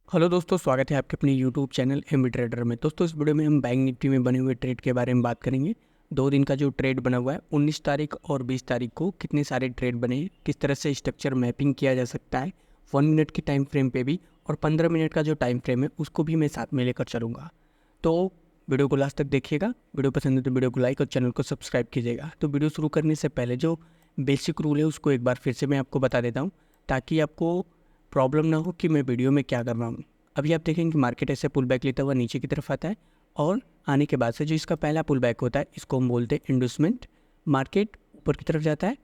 Hello दोस्तों, स्वागत है आपके अपने यूट्यूब चैनल एमबी ट्रेडर में। दोस्तों, इस वीडियो में हम बैंक निफ्टी में बने हुए ट्रेड के बारे में बात करेंगे। 2 दिन का जो ट्रेड बना हुआ है, 19 तारीख और 20 तारीख को कितने सारे ट्रेड बने हैं, किस तरह से स्ट्रक्चर मैपिंग किया जा सकता है 1 मिनट की टाइम फ्रेम पे भी, और 15 मिनट का जो टाइम फ्रेम है उसको भी मैं साथ में लेकर चलूँगा। तो वीडियो को लास्ट तक देखिएगा। वीडियो पसंद है तो वीडियो को लाइक और चैनल को सब्सक्राइब कीजिएगा। तो वीडियो शुरू करने से पहले जो बेसिक रूल है उसको एक बार फिर से मैं आपको बता देता हूँ, ताकि आपको प्रॉब्लम ना हो कि मैं वीडियो में क्या कर रहा हूँ। अभी आप देखेंगे कि मार्केट ऐसे पुल बैक लेता हुआ नीचे की तरफ आता है, और आने के बाद से जो इसका पहला पुल बैक होता है इसको हम बोलते हैं इंडूसमेंट। मार्केट ऊपर की तरफ जाता है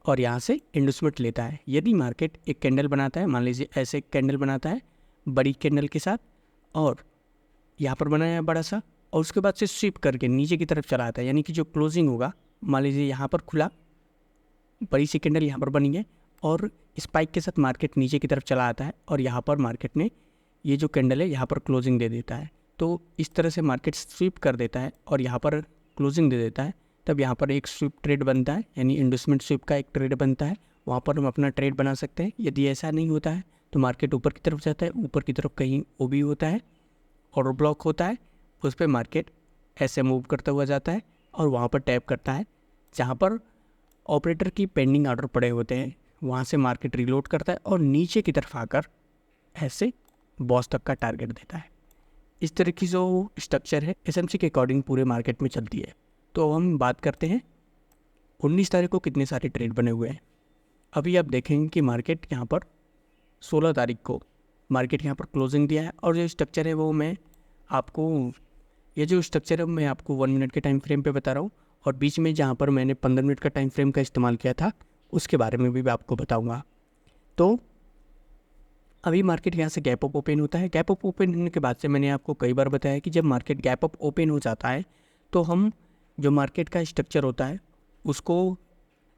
और यहाँ से इंडूसमेंट लेता है। यदि मार्केट एक कैंडल बनाता है, मान लीजिए ऐसे एक कैंडल बनाता है बड़ी कैंडल के साथ, और यहाँ पर बनाया है बड़ा सा, और उसके बाद से स्वीप करके नीचे की तरफ चला आता है, यानी कि जो क्लोजिंग होगा, मान लीजिए यहाँ पर खुला, बड़ी सी कैंडल यहाँ पर बनी है और स्पाइक के साथ मार्केट नीचे की तरफ चला आता है, और यहाँ पर मार्केट ने ये जो कैंडल है यहाँ पर क्लोजिंग दे देता है। तो इस तरह से मार्केट स्वीप कर देता है और यहाँ पर क्लोजिंग दे देता है। तब यहाँ पर एक स्वीप ट्रेड बनता है, यानी इंडस्टमेंट स्वीप का एक ट्रेड बनता है। वहाँ पर हम अपना ट्रेड बना सकते हैं। यदि ऐसा नहीं होता है तो मार्केट ऊपर की तरफ जाता है, ऊपर की तरफ कहीं ओबी होता है, ऑर्डर ब्लॉक होता है, उस पर मार्केट ऐसे मूव करता हुआ जाता है और वहाँ पर टैप करता है जहाँ पर ऑपरेटर की पेंडिंग ऑर्डर पड़े होते हैं। वहाँ से मार्केट रीलोड करता है और नीचे की तरफ आकर ऐसे बॉस तक का टारगेट देता है। इस तरह की जो स्ट्रक्चर है एसएमसी के अकॉर्डिंग पूरे मार्केट में चलती है। तो अब हम बात करते हैं 19 तारीख को कितने सारे ट्रेड बने हुए हैं। अभी आप देखेंगे कि मार्केट यहाँ पर 16 तारीख को मार्केट यहाँ पर क्लोजिंग दिया है, और जो स्ट्रक्चर है वो मैं आपको, ये जो स्ट्रक्चर है मैं आपको 1 मिनट के टाइम फ्रेम पे बता रहा हूँ, और बीच में जहाँ पर मैंने 15 मिनट का टाइम फ्रेम का इस्तेमाल किया था उसके बारे में भी मैं आपको बताऊँगा। तो अभी मार्केट यहाँ से गैप अप ओपन होता है। गैप अप ओपन होने के बाद से मैंने आपको कई बार बताया कि जब मार्केट गैप अप ओपन हो जाता है तो हम जो मार्केट का स्ट्रक्चर होता है उसको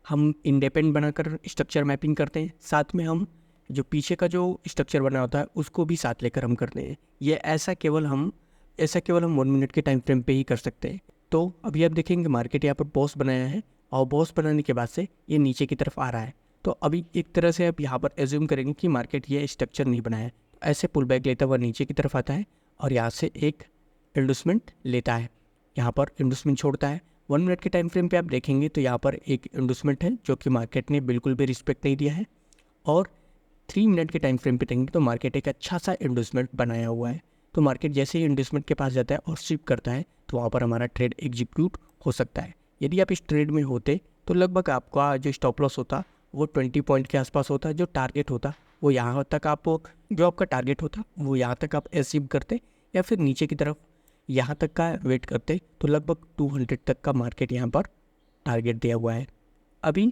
हम इंडिपेंडेंट बनाकर स्ट्रक्चर मैपिंग करते हैं। साथ में हम जो पीछे का जो स्ट्रक्चर बना होता है उसको भी साथ लेकर हम करते हैं। ये ऐसा केवल हम 1 मिनट के टाइम फ्रेम पे ही कर सकते हैं। तो अभी आप देखेंगे मार्केट यहाँ पर बॉस बनाया है, और बॉस बनाने के बाद से ये नीचे की तरफ आ रहा है। तो अभी एक तरह से आप यहाँ पर एज्यूम करेंगे कि मार्केट ये स्ट्रक्चर नहीं बनाया है। ऐसे पुल बैक लेता हुआ नीचे की तरफ आता है और यहाँ से एक इंडस्टमेंट लेता है, यहाँ पर इंडस्टमेंट छोड़ता है। 1 मिनट के टाइम फ्रेम पे आप देखेंगे तो यहाँ पर एक इंडस्टमेंट है जो कि मार्केट ने बिल्कुल भी रिस्पेक्ट नहीं दिया है, और 3 मिनट के टाइम फ्रेम पे देखेंगे तो मार्केट एक अच्छा सा इंडस्टमेंट बनाया हुआ है। तो मार्केट जैसे ही इंडस्टमेंट के पास जाता है और स्विप करता है तो वहाँ पर हमारा ट्रेड एग्जीक्यूट हो सकता है। यदि आप इस ट्रेड में होते तो लगभग आपका जो स्टॉप लॉस होता वो 20 पॉइंट के आसपास होता है। जो टारगेट होता वो यहाँ तक आप, जो आपका टारगेट होता वो यहाँ तक आप अचीव करते, या फिर नीचे की तरफ यहाँ तक का वेट करते, तो लगभग 200 तक का मार्केट यहाँ पर टारगेट दिया हुआ है। अभी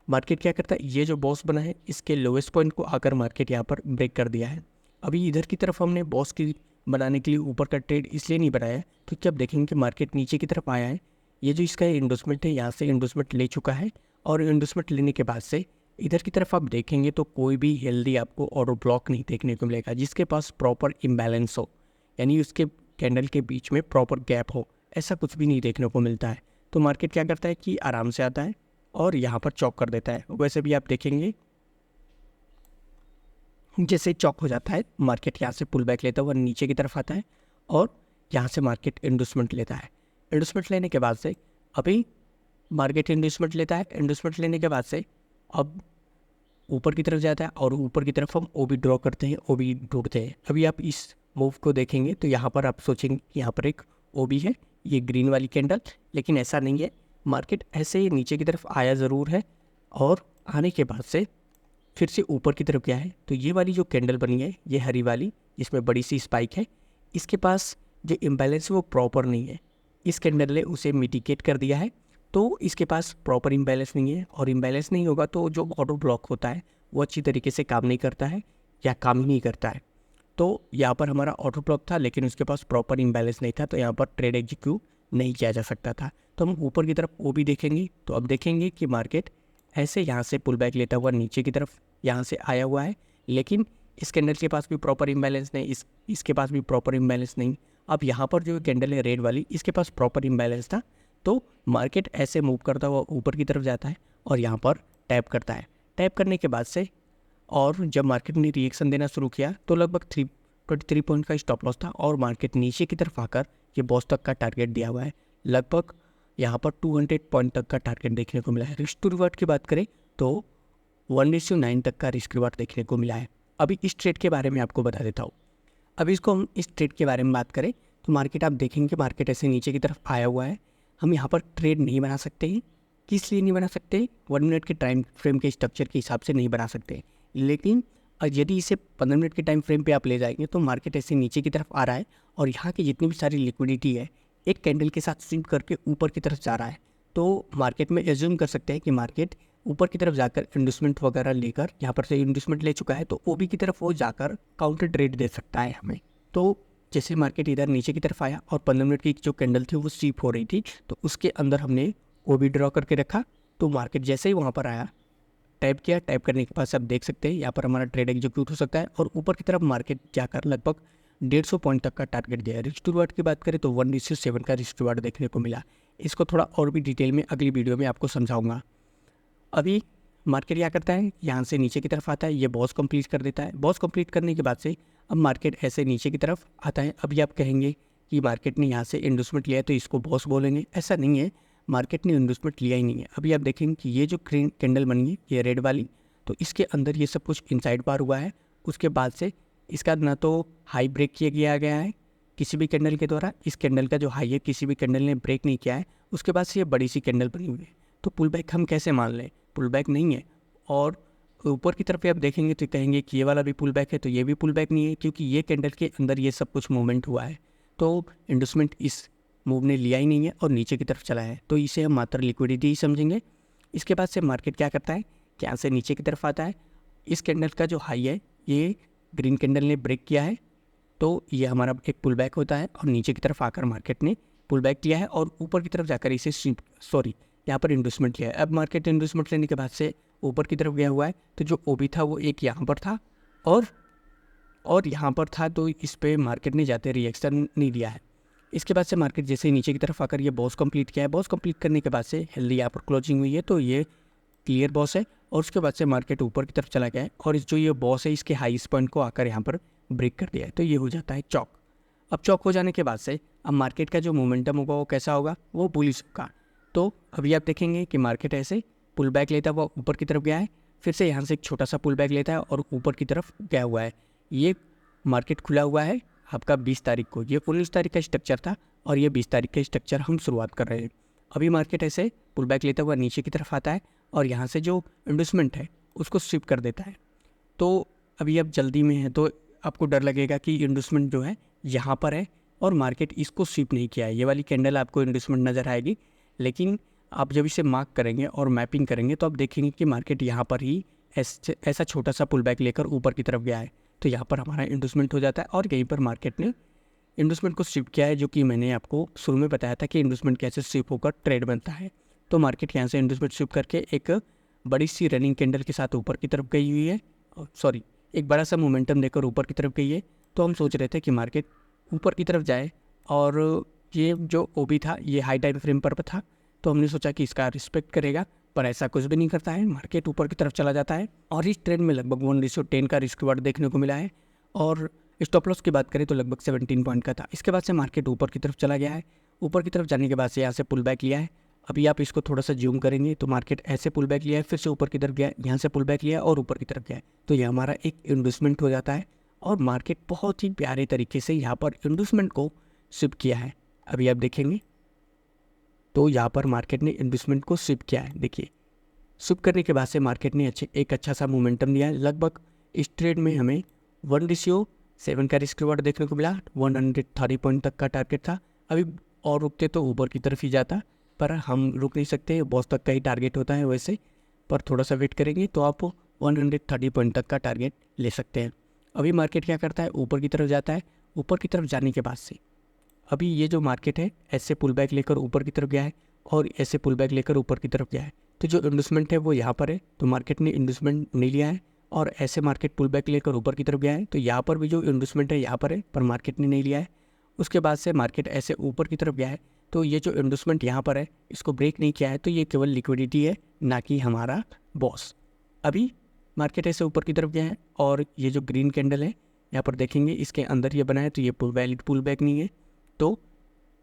मार्केट क्या करता है, ये जो बॉस बना है इसके लोएस्ट पॉइंट को आकर मार्केट यहाँ पर ब्रेक कर दिया है। अभी इधर की तरफ हमने बॉस की बनाने के लिए ऊपर का ट्रेड इसलिए नहीं बनाया है क्योंकि आप देखेंगे कि मार्केट नीचे की तरफ आया है। ये जो इसका इंडोसमेंट है यहाँ से इंडोसमेंट ले चुका है, और इंडोसमेंट लेने के बाद से इधर की तरफ आप देखेंगे तो कोई भी हेल्दी आपको ऑर्डर ब्लॉक नहीं देखने को मिलेगा जिसके पास प्रॉपर इम्बैलेंस हो, यानी उसके कैंडल के बीच में प्रॉपर गैप हो। ऐसा कुछ भी नहीं देखने को मिलता है। तो मार्केट क्या करता है कि आराम से आता है और यहाँ पर चॉक कर देता है। वैसे भी आप देखेंगे जैसे चॉक हो जाता है मार्केट यहाँ से पुल बैक लेता हुआ नीचे की तरफ आता है, और यहाँ से मार्केट इंडस्टमेंट लेता है। इंडस्टमेंट लेने के बाद से अभी मार्केट इंडस्टमेंट लेता है। इंडस्टमेंट लेने के बाद से अब ऊपर की तरफ जाता है, और ऊपर की तरफ हम ओबी ड्रॉ करते हैं, ओबी ढूंढते हैं। अभी आप इस मूव को देखेंगे तो यहाँ पर आप सोचेंगे कि यहाँ पर एक ओबी है, ये ग्रीन वाली कैंडल, लेकिन ऐसा नहीं है। मार्केट ऐसे ही नीचे की तरफ आया ज़रूर है, और आने के बाद से फिर से ऊपर की तरफ गया है। तो ये वाली जो कैंडल बनी है, ये हरी वाली जिसमें बड़ी सी स्पाइक है, इसके पास जो इम्बैलेंस है वो प्रॉपर नहीं है। इस कैंडल ने उसे मिटिगेट कर दिया है, तो इसके पास प्रॉपर इम्बैलेंस नहीं है, और इम्बैलेंस नहीं होगा तो जो ऑर्डर ब्लॉक होता है वो अच्छी तरीके से काम नहीं करता है, या काम ही नहीं करता है। तो यहाँ पर हमारा ऑर्डर ब्लॉक था लेकिन उसके पास प्रॉपर इम्बैलेंस नहीं था, तो यहाँ पर ट्रेड एग्जीक्यूट नहीं किया जा सकता था। तो हम ऊपर की तरफ वो भी देखेंगे तो अब देखेंगे कि मार्केट ऐसे यहाँ से पुल बैक लेता हुआ नीचे की तरफ यहाँ से आया हुआ है, लेकिन इस कैंडल के पास भी प्रॉपर इम्बैलेंस नहीं, इसके पास भी प्रॉपर इम्बैलेंस नहीं। अब यहाँ पर जो कैंडल है रेड वाली, इसके पास प्रॉपर इम्बैलेंस था, तो मार्केट ऐसे मूव करता हुआ ऊपर की तरफ जाता है और यहाँ पर टैप करता है। टैप करने के बाद से और जब मार्केट ने रिएक्शन देना शुरू किया तो लगभग 23 पॉइंट का स्टॉप लॉस था और मार्केट नीचे की तरफ आकर ये बॉस तक का टारगेट दिया हुआ है। लगभग यहाँ पर 200 पॉइंट तक का टारगेट देखने को मिला है। रिस्क टू रिवार्ड की बात करें तो 1:9 तक का रिस्क रिवार्ड देखने को मिला है। अभी इस ट्रेड के बारे में आपको बता देता हूँ। अभी इसको हम इस ट्रेड के बारे में बात करें तो मार्केट आप देखेंगे मार्केट ऐसे नीचे की तरफ आया हुआ है। हम यहाँ पर ट्रेड नहीं बना सकते हैं। किस लिए नहीं बना सकते? 1 मिनट के टाइम फ्रेम के स्ट्रक्चर के हिसाब से नहीं बना सकते। लेकिन यदि इसे 15 मिनट के टाइम फ्रेम पे आप ले जाएंगे तो मार्केट ऐसे नीचे की तरफ आ रहा है और यहाँ की जितनी भी सारी लिक्विडिटी है एक कैंडल के साथ स्विंग करके ऊपर की तरफ जा रहा है। तो मार्केट में एज्यूम कर सकते हैं कि मार्केट ऊपर की तरफ जाकर इंडस्टमेंट वगैरह लेकर यहाँ पर से इंडस्टमेंट ले चुका है, तो ओबी की तरफ वो जाकर काउंटर ट्रेड दे सकता है हमें। तो जैसे मार्केट इधर नीचे की तरफ आया और 15 मिनट की जो कैंडल थी वो स्वीप हो रही थी, तो उसके अंदर हमने ओबी ड्रॉ करके रखा। तो मार्केट जैसे ही वहाँ पर आया, टैप किया, टैप करने के बाद आप देख सकते हैं यहाँ पर हमारा ट्रेड एग्जीक्यूट हो सकता है और ऊपर की तरफ मार्केट जाकर लगभग 150 पॉइंट तक का टारगेट दिया है। रिस्क टू रिवार्ड की बात करें तो 1:7 का रिस्क टू रिवार्ड देखने को मिला। इसको थोड़ा और भी डिटेल में अगली वीडियो में आपको समझाऊंगा। अभी मार्केट क्या करता है, यहाँ से नीचे की तरफ आता है, ये बॉस कंप्लीट कर देता है। बॉस कंप्लीट करने के बाद से अब मार्केट ऐसे नीचे की तरफ आता है। अभी आप कहेंगे कि मार्केट ने यहाँ से इंडस्टमेंट लिया है तो इसको बॉस बोलेंगे। ऐसा नहीं है, मार्केट ने इंडस्टमेंट लिया ही नहीं है। अभी आप देखेंगे कि ये जो ग्रीन कैंडल बनी है ये रेड वाली, तो इसके अंदर ये सब कुछ इनसाइड बार हुआ है। उसके बाद से इसका ना तो हाई ब्रेक किया गया है किसी भी कैंडल के द्वारा, इस कैंडल का जो हाई है किसी भी कैंडल ने ब्रेक नहीं किया है। उसके बाद से ये बड़ी सी कैंडल बनी हुई है, तो पुल बैक हम कैसे मान लें? पुल बैक नहीं है। और ऊपर की तरफ आप देखेंगे तो कहेंगे कि ये वाला भी पुल बैक है, तो ये भी पुल बैक नहीं है क्योंकि ये कैंडल के अंदर ये सब कुछ मूवमेंट हुआ है। तो इंडस्टमेंट इस मूव ने लिया ही नहीं है और नीचे की तरफ चला है, तो इसे हम मात्र लिक्विडिटी ही समझेंगे। इसके बाद से मार्केट क्या करता है कि यहाँ से नीचे की तरफ आता है। इस कैंडल का जो हाई है ये ग्रीन कैंडल ने ब्रेक किया है, तो ये हमारा एक पुल बैक होता है और नीचे की तरफ आकर मार्केट ने पुल बैक किया है और ऊपर की तरफ जाकर इसे यहाँ पर इंडस्टमेंट लिया है। अब मार्केट इंडस्टमेंट लेने के बाद से ऊपर की तरफ गया हुआ है, तो जो ओबी था वो एक यहाँ पर था और यहाँ पर था, तो इस पर मार्केट ने जाते रिएक्शन नहीं दिया है। इसके बाद से मार्केट जैसे ही नीचे की तरफ आकर ये बॉस कंप्लीट किया है। बॉस कंप्लीट करने के बाद से हेल्दी यहाँ पर क्लोजिंग हुई है, तो ये क्लियर बॉस है। और उसके बाद से मार्केट ऊपर की तरफ चला गया है और इस जो ये बॉस है इसके हाईएस्ट पॉइंट को आकर यहाँ पर ब्रेक कर दिया है, तो ये हो जाता है चौक। अब चौक हो जाने के बाद से अब मार्केट का जो मोमेंटम होगा वो कैसा होगा? वो बुलिश होगा। तो अभी आप देखेंगे कि मार्केट ऐसे पुल बैक लेता हुआ ऊपर की तरफ गया है, फिर से यहाँ से एक छोटा सा पुल बैक लेता है और ऊपर की तरफ गया हुआ है। ये मार्केट खुला हुआ है आपका 20 तारीख को। ये 19 तारीख का स्ट्रक्चर था और ये 20 तारीख का स्ट्रक्चर हम शुरुआत कर रहे हैं। अभी मार्केट ऐसे पुल बैक लेता हुआ नीचे की तरफ आता है और यहाँ से जो इन्वेस्टमेंट है उसको स्विप कर देता है। तो अभी आप जल्दी में है तो आपको डर लगेगा कि इन्वेस्टमेंट जो है यहाँ पर है और मार्केट इसको स्विप नहीं किया है। ये वाली कैंडल आपको इन्वेस्टमेंट नज़र आएगी, लेकिन आप जब इसे मार्क करेंगे और मैपिंग करेंगे तो आप देखेंगे कि मार्केट यहाँ पर ही ऐसा छोटा सा पुल बैक लेकर ऊपर की तरफ गया है, तो यहाँ पर हमारा इन्वेस्टमेंट हो जाता है और यहीं पर मार्केट ने इन्वेस्टमेंट को शिफ्ट किया है, जो कि मैंने आपको शुरू में बताया था कि इन्वेस्टमेंट कैसे शिफ्ट होकर ट्रेड बनता है। तो मार्केट यहाँ से इन्वेस्टमेंट शिफ्ट करके एक बड़ी सी रनिंग कैंडल के साथ ऊपर की तरफ गई हुई है, एक बड़ा सा मोमेंटम देकर ऊपर की तरफ गई है। तो हम सोच रहे थे कि मार्केट ऊपर की तरफ जाए और ये जो ओबी था ये हाई टाइम फ्रेम पर था, तो हमने सोचा कि इसका रिस्पेक्ट करेगा, पर ऐसा कुछ भी नहीं करता है। मार्केट ऊपर की तरफ चला जाता है और इस ट्रेड में लगभग 1:10 का रिस्क रिवार्ड देखने को मिला है। और स्टॉप लॉस की बात करें तो लगभग 17 पॉइंट का था। इसके बाद से मार्केट ऊपर की तरफ चला गया है। ऊपर की तरफ जाने के बाद से यहाँ से पुल बैक लिया है। अभी आप इसको थोड़ा सा जूम करेंगे तो मार्केट ऐसे पुल बैक लिया है, फिर से ऊपर की तरफ गया है, यहाँ से पुल बैक लिया है और ऊपर की तरफ गया है, तो ये हमारा एक इन्वेस्टमेंट हो जाता है। और मार्केट बहुत ही प्यारे तरीके से यहाँ पर इन्वेस्टमेंट को शिफ्ट किया है। अभी आप देखेंगे तो यहाँ पर मार्केट ने इन्वेस्टमेंट को शिफ्ट किया है। देखिए, शिफ्ट करने के बाद से मार्केट ने एक अच्छा सा मोमेंटम दिया है। लगभग इस ट्रेड में हमें 1:7 का रिस्क रिवार्ड देखने को मिला। 130 पॉइंट तक का टारगेट था। अभी और रुकते तो ऊपर की तरफ ही जाता, पर हम रुक नहीं सकते, बॉस तक का ही टारगेट होता है वैसे, पर थोड़ा सा वेट करेंगे तो आप 130 पॉइंट तक का टारगेट ले सकते हैं। अभी मार्केट क्या करता है, ऊपर की तरफ जाता है। ऊपर की तरफ जाने के बाद से अभी ये जो मार्केट है ऐसे पुल बैक लेकर ऊपर की तरफ गया है और ऐसे पुल बैक लेकर ऊपर की तरफ गया है, तो जो इन्वेस्टमेंट है वो यहाँ पर है, तो मार्केट ने इन्वेस्टमेंट नहीं लिया है। और ऐसे मार्केट पुल बैक लेकर ऊपर की तरफ गया है, तो यहाँ पर भी जो इन्वेस्टमेंट है यहाँ पर है, पर मार्केट ने नहीं लिया है। उसके बाद से मार्केट ऐसे ऊपर की तरफ गया है, तो ये जो इन्वेस्टमेंट यहाँ पर है इसको ब्रेक नहीं किया है, तो ये केवल लिक्विडिटी है, ना कि हमारा बॉस। अभी मार्केट ऐसे ऊपर की तरफ गया है और ये जो ग्रीन कैंडल है यहाँ पर देखेंगे इसके अंदर ये बना है तो ये वैलिड पुल बैक नहीं है। तो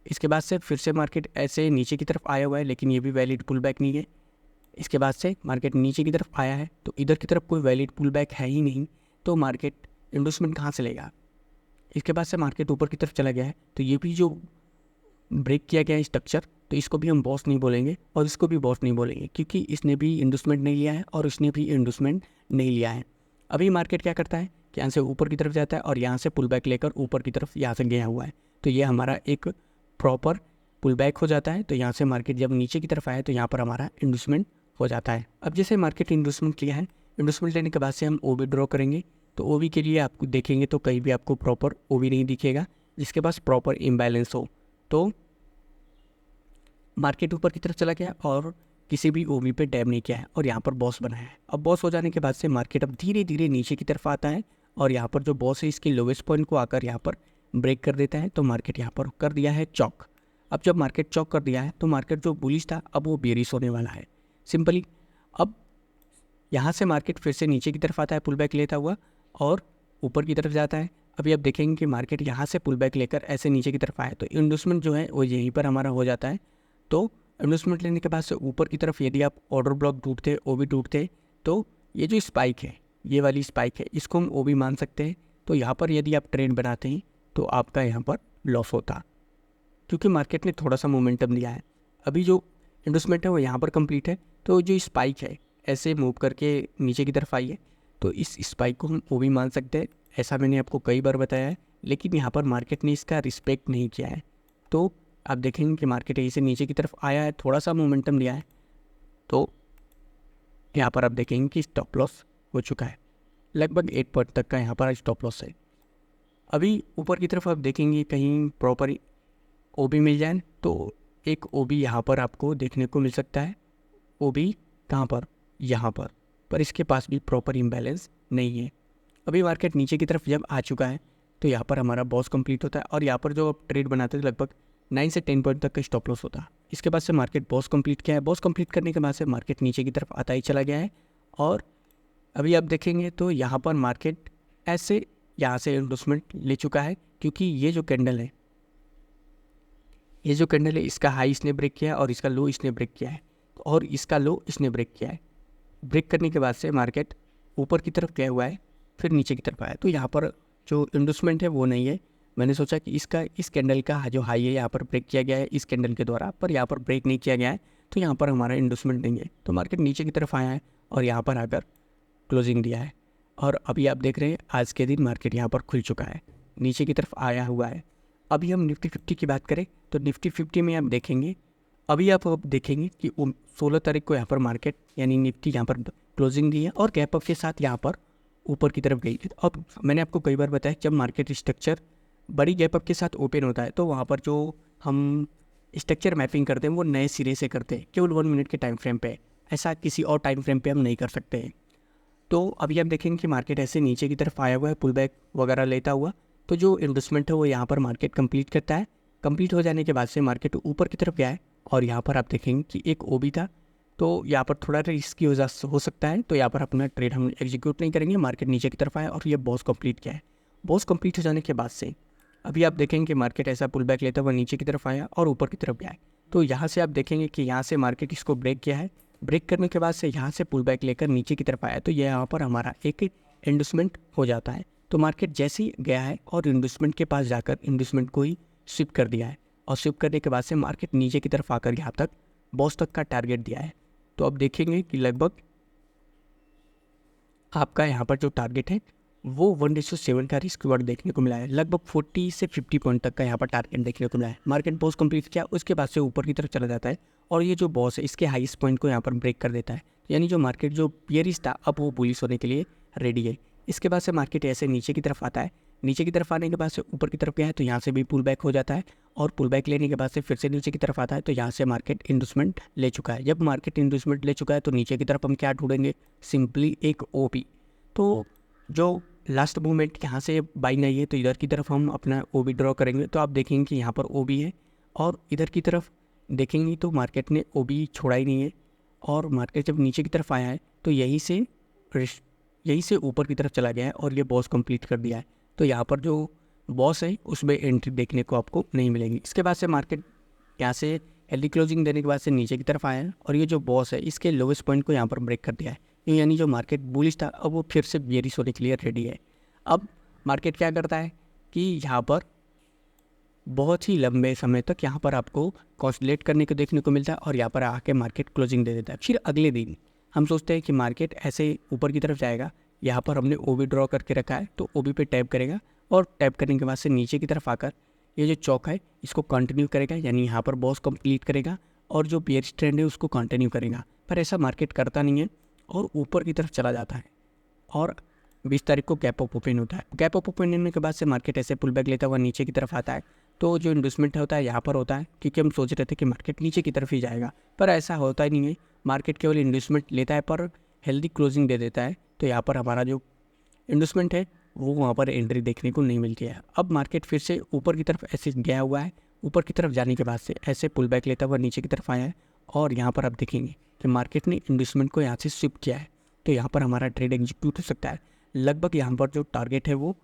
इसके बाद से फिर से मार्केट ऐसे नीचे की तरफ आया हुआ है, लेकिन ये भी वैलिड पुल बैक नहीं है। इसके बाद से मार्केट नीचे की तरफ आया है तो इधर की तरफ कोई वैलिड पुल बैक है ही नहीं, तो मार्केट इंडोसमेंट कहाँ से लेगा। इसके बाद से मार्केट ऊपर की तरफ चला गया है, तो ये भी जो ब्रेक किया गया है स्ट्रक्चर, तो इसको भी हम बॉस नहीं बोलेंगे और इसको भी बॉस नहीं बोलेंगे, क्योंकि इसने भी इंडोसमेंट नहीं लिया है और इसने भी इंडोसमेंट नहीं लिया है। अभी मार्केट क्या करता है कि यहाँ से ऊपर की तरफ जाता है और यहाँ से पुल बैक लेकर ऊपर की तरफ यहाँ से गया हुआ है, तो ये हमारा एक प्रॉपर पुल बैक हो जाता है। तो यहाँ से मार्केट जब नीचे की तरफ आए तो यहाँ पर हमारा इंडोसमेंट हो जाता है। अब जैसे मार्केट इंडोसमेंट लिया है, इंडोसमेंट लेने के बाद से हम ओबी ड्रॉ करेंगे, तो ओबी के लिए आपको देखेंगे तो कहीं भी आपको प्रॉपर ओबी नहीं दिखेगा जिसके पास प्रॉपर इम्बैलेंस हो। तो मार्केट ऊपर की तरफ चला गया और किसी भी ओबी पे डैम नहीं किया है और यहाँ पर बॉस बना है। अब बॉस हो जाने के बाद से मार्केट अब धीरे धीरे नीचे की तरफ आता है और यहाँ पर जो बॉस है इसके लोवेस्ट पॉइंट को आकर यहाँ पर ब्रेक कर देता है। तो मार्केट यहाँ पर कर दिया है चौक। अब जब मार्केट चौक कर दिया है तो मार्केट जो बुलिश था अब वो बेरिश होने वाला है सिंपली। अब यहाँ से मार्केट फिर से नीचे की तरफ आता है पुल बैक लेता हुआ और ऊपर की तरफ जाता है। अभी आप देखेंगे कि मार्केट यहाँ से पुल बैक लेकर ऐसे नीचे की तरफ आया तो इन्वेस्टमेंट जो है वो यहीं पर हमारा हो जाता है। तो इन्वेस्टमेंट लेने के बाद से ऊपर की तरफ यदि आप ऑर्डर ब्लॉक टूटते ओबी टूटते तो ये जो स्पाइक है, ये वाली स्पाइक है, इसको हम ओबी मान सकते हैं। तो यहाँ पर यदि आप ट्रेड बनाते हैं तो आपका यहाँ पर लॉस होता, क्योंकि मार्केट ने थोड़ा सा मोमेंटम लिया है। अभी जो इन्वेस्टमेंट है वो यहाँ पर कंप्लीट है, तो जो स्पाइक है ऐसे मूव करके नीचे की तरफ आई है तो इस स्पाइक को हम ओबी मान सकते हैं। ऐसा मैंने आपको कई बार बताया है, लेकिन यहाँ पर मार्केट ने इसका रिस्पेक्ट नहीं किया है। तो आप देखेंगे कि मार्केट यहीं से नीचे की तरफ आया है, थोड़ा सा मोमेंटम लिया है, तो यहाँ पर आप देखेंगे कि स्टॉप लॉस हो चुका है, लगभग 8 पॉइंट तक का यहाँ पर स्टॉप लॉस है। अभी ऊपर की तरफ आप देखेंगे कहीं प्रॉपर ओबी मिल जाए तो एक ओबी यहाँ पर आपको देखने को मिल सकता है। ओबी कहाँ पर, यहाँ पर इसके पास भी प्रॉपर इम्बैलेंस नहीं है। अभी मार्केट नीचे की तरफ जब आ चुका है तो यहाँ पर हमारा बॉस कंप्लीट होता है और यहाँ पर जो आप ट्रेड बनाते थे लगभग 9 से 10 पॉइंट तक का स्टॉप लॉस होता है। इसके बाद से मार्केट बॉस कंप्लीट किया है, बॉस कंप्लीट करने के बाद से मार्केट नीचे की तरफ आता ही चला गया है। और अभी आप देखेंगे तो यहाँ पर मार्केट ऐसे यहाँ से इन्वेस्टमेंट ले चुका है, क्योंकि ये जो कैंडल है, ये जो कैंडल है इसका हाई इसने ब्रेक किया है और इसका लो इसने ब्रेक किया है और इसका लो इसने ब्रेक किया है। ब्रेक करने के बाद से मार्केट ऊपर की तरफ गया हुआ है, फिर नीचे की तरफ आया, तो यहाँ पर जो इन्वेस्टमेंट है वो नहीं है। मैंने सोचा कि इस कैंडल का जो हाई है यहाँ पर ब्रेक किया गया है इस कैंडल के द्वारा, पर यहाँ पर ब्रेक नहीं किया गया है, तो यहाँ पर हमारा इन्वेस्टमेंट नहीं है। तो मार्केट नीचे की तरफ आया है और यहाँ पर आकर क्लोजिंग दिया है। और अभी आप देख रहे हैं आज के दिन मार्केट यहाँ पर खुल चुका है, नीचे की तरफ आया हुआ है। अभी हम निफ्टी 50 की बात करें तो निफ्टी 50 में आप देखेंगे, अभी आप देखेंगे कि 16 तारीख को यहाँ पर मार्केट यानी निफ्टी यहाँ पर क्लोजिंग दी है और गैप अप के साथ यहाँ पर ऊपर की तरफ गई है। अब मैंने आपको कई बार बताया जब मार्केट स्ट्रक्चर बड़ी गैप अप के साथ ओपन होता है तो वहाँ पर जो हम स्ट्रक्चर मैपिंग करते हैं वो नए सिरे से करते हैं, केवल 1 मिनट के टाइम फ्रेम पे, ऐसा किसी और टाइम फ्रेम पे हम नहीं कर सकते हैं। तो अभी आप देखेंगे कि मार्केट ऐसे नीचे की तरफ आया हुआ है पुल बैक वगैरह लेता हुआ, तो जो इन्वेस्टमेंट है वो यहाँ पर मार्केट कंप्लीट करता है। कंप्लीट हो जाने के बाद से मार्केट ऊपर की तरफ गया है और यहाँ पर आप देखेंगे कि एक ओबी था, तो यहाँ पर थोड़ा रिस्की हो सकता है, तो यहाँ पर अपना ट्रेड हम एग्जीक्यूट नहीं करेंगे। मार्केट नीचे की तरफ आया और ये बॉस कंप्लीट किया है। बॉस कंप्लीट हो जाने के बाद से अभी आप देखेंगे कि मार्केट ऐसा पुल बैक लेता हुआ नीचे की तरफ आया और ऊपर की तरफ गया है, तो यहाँ से आप देखेंगे कि यहाँ से मार्केट इसको ब्रेक किया है। ब्रेक करने के बाद से यहाँ से पुल बैक लेकर नीचे की तरफ आया, तो ये यहाँ पर हमारा एक इन्वेस्टमेंट हो जाता है। तो मार्केट जैसे ही गया है और इन्वेस्टमेंट के पास जाकर इन्वेस्टमेंट को ही स्विप कर दिया है और स्विप करने के बाद से मार्केट नीचे की तरफ आकर यहाँ तक बॉस तक का टारगेट दिया है। तो अब देखेंगे कि लगभग आपका यहाँ पर जो टारगेट है वो 1:7 का रिस्क रिवॉर्ड देखने को मिला है। लगभग 40 से 50 पॉइंट तक का यहाँ पर टारगेट देखने को मिला है। मार्केट बॉस कंप्लीट किया, उसके बाद से ऊपर की तरफ चला जाता है और ये जो बॉस है इसके हाईएस्ट पॉइंट को यहाँ पर ब्रेक कर देता है, यानी जो मार्केट जो बियरिश था अब वो बुलिश होने के लिए रेडी है। इसके बाद से मार्केट ऐसे नीचे की तरफ आता है, नीचे की तरफ आने के बाद से ऊपर की तरफ गया है तो यहाँ से भी पुल बैक हो जाता है और पुल बैक लेने के बाद से फिर से नीचे की तरफ आता है, तो यहाँ से मार्केट इन्वेस्टमेंट ले चुका है। जब मार्केट इन्वेस्टमेंट ले चुका है तो नीचे की तरफ हम क्या ढूंढेंगे, सिंपली एक ओपी। तो जो लास्ट मूवमेंट यहाँ से बाइंग आई है तो इधर की तरफ हम अपना ओबी ड्रॉ करेंगे, तो आप देखेंगे कि यहाँ पर ओबी है और इधर की तरफ देखेंगे तो मार्केट ने ओबी छोड़ा ही नहीं है और मार्केट जब नीचे की तरफ आया है तो यहीं से ऊपर की तरफ चला गया है और ये बॉस कंप्लीट कर दिया है। तो यहाँ पर जो बॉस है उसमें एंट्री देखने को आपको नहीं मिलेगी। इसके बाद से मार्केट यहाँ से हेल्दी क्लोजिंग देने के बाद से नीचे की तरफ आया है और ये जो बॉस है इसके लोवेस्ट पॉइंट को यहाँ पर ब्रेक कर दिया है। ये यानी जो मार्केट बुलिश था अब वो फिर से बेरिश होने के लिए रेडी है। अब मार्केट क्या करता है कि यहाँ पर बहुत ही लंबे समय तक यहाँ पर आपको कंसोलिडेट करने को देखने को मिलता है और यहाँ पर आके मार्केट क्लोजिंग दे देता है। फिर अगले दिन हम सोचते हैं कि मार्केट ऐसे ऊपर की तरफ जाएगा। यहाँ पर हमने ओबी ड्रॉ करके रखा है तो ओबी पे टैप करेगा और टैप करने के बाद से नीचे की तरफ आकर ये जो चौक है इसको कंटिन्यू करेगा, यानी यहाँ पर बॉस कंप्लीट करेगा और जो बेयरिश ट्रेंड है उसको कंटिन्यू करेगा। पर ऐसा मार्केट करता नहीं है और ऊपर की तरफ चला जाता है और 20 तारीख को गैप अप ओपन होता है। गैप अप ओपन होने के बाद से मार्केट ऐसे पुल बैक लेता हुआ नीचे की तरफ आता है। तो जो इन्वेस्टमेंट होता है यहाँ पर होता है, क्योंकि हम सोच रहे थे कि मार्केट नीचे की तरफ ही जाएगा, पर ऐसा होता ही नहीं है। मार्केट केवल इन्वेस्टमेंट लेता है पर हेल्दी क्लोजिंग दे देता है। तो यहाँ पर हमारा जो इन्वेस्टमेंट है वो वहाँ पर एंट्री देखने को नहीं मिलती है। अब मार्केट फिर से ऊपर की तरफ ऐसे गया हुआ है। ऊपर की तरफ जाने के बाद से ऐसे पुल बैक लेता हुआ नीचे की तरफ आया है और यहाँ पर आप देखेंगे कि मार्केट ने इन्वेस्टमेंट को यहाँ से शिफ्ट किया है। तो यहाँ पर हमारा ट्रेड एग्जीक्यूट हो सकता है। लगभग यहाँ पर जो टारगेट है वो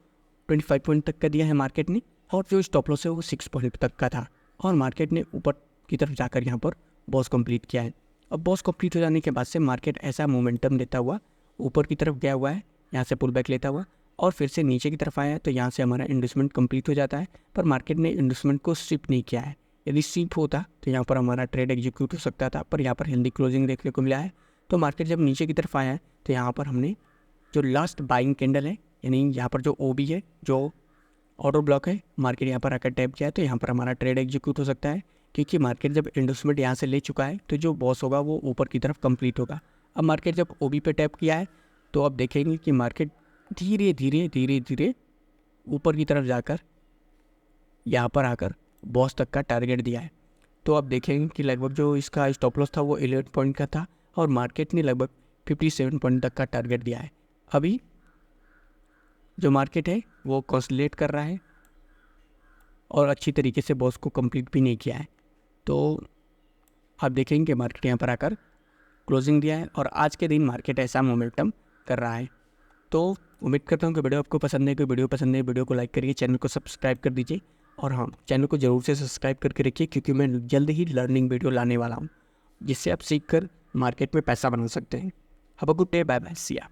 25 पॉइंट तक का दिया है मार्केट ने और जो स्टॉप लॉस है वो 6 पॉइंट तक का था और मार्केट ने ऊपर की तरफ जाकर यहाँ पर बॉस कंप्लीट किया है। अब बॉस कंप्लीट हो जाने के बाद से मार्केट ऐसा मोमेंटम देता हुआ ऊपर की तरफ गया हुआ है, यहाँ से पुल बैक लेता हुआ और फिर से नीचे की तरफ आया है। तो यहाँ से हमारा इन्वेस्टमेंट कंप्लीट हो जाता है, पर मार्केट ने इन्वेस्टमेंट को शिफ्ट नहीं किया है। यदि शिफ्ट होता तो यहाँ पर हमारा ट्रेड एग्जीक्यूट हो सकता था, पर यहाँ पर हेल्दी क्लोजिंग देखने को मिला है। तो मार्केट जब नीचे की तरफ आया है तो यहाँ पर हमने जो लास्ट बाइंग कैंडल है, यानी यहाँ पर जो ओबी है, जो ऑर्डर ब्लॉक है, मार्केट यहाँ पर आकर टैप किया है तो यहाँ पर हमारा ट्रेड एग्जीक्यूट हो सकता है। क्योंकि मार्केट जब इन्वेस्टमेंट यहाँ से ले चुका है तो जो बॉस होगा वो ऊपर की तरफ कंप्लीट होगा। अब मार्केट जब ओबी पे टैप किया है तो अब देखेंगे कि मार्केट धीरे धीरे धीरे धीरे ऊपर की तरफ जाकर यहाँ पर आकर बॉस तक का टारगेट दिया है। तो अब देखेंगे कि लगभग जो इसका स्टॉप लॉस था वो 11 पॉइंट का था और मार्केट ने लगभग 57 पॉइंट तक का टारगेट दिया है। अभी जो मार्केट है वो कंसोलिडेट कर रहा है और अच्छी तरीके से बॉस को कंप्लीट भी नहीं किया है। तो आप देखेंगे कि मार्केट यहाँ पर आकर क्लोजिंग दिया है और आज के दिन मार्केट ऐसा मोमेंटम कर रहा है। तो उम्मीद करता हूँ कि वीडियो आपको पसंद है। कोई वीडियो पसंद है वीडियो को लाइक करिए, चैनल को सब्सक्राइब कर दीजिए और हाँ, चैनल को ज़रूर से सब्सक्राइब करके रखिए क्योंकि मैं जल्द ही लर्निंग वीडियो लाने वाला हूँ जिससे आप सीख कर मार्केट में पैसा बना सकते हैं। Have a good day, bye bye, see या।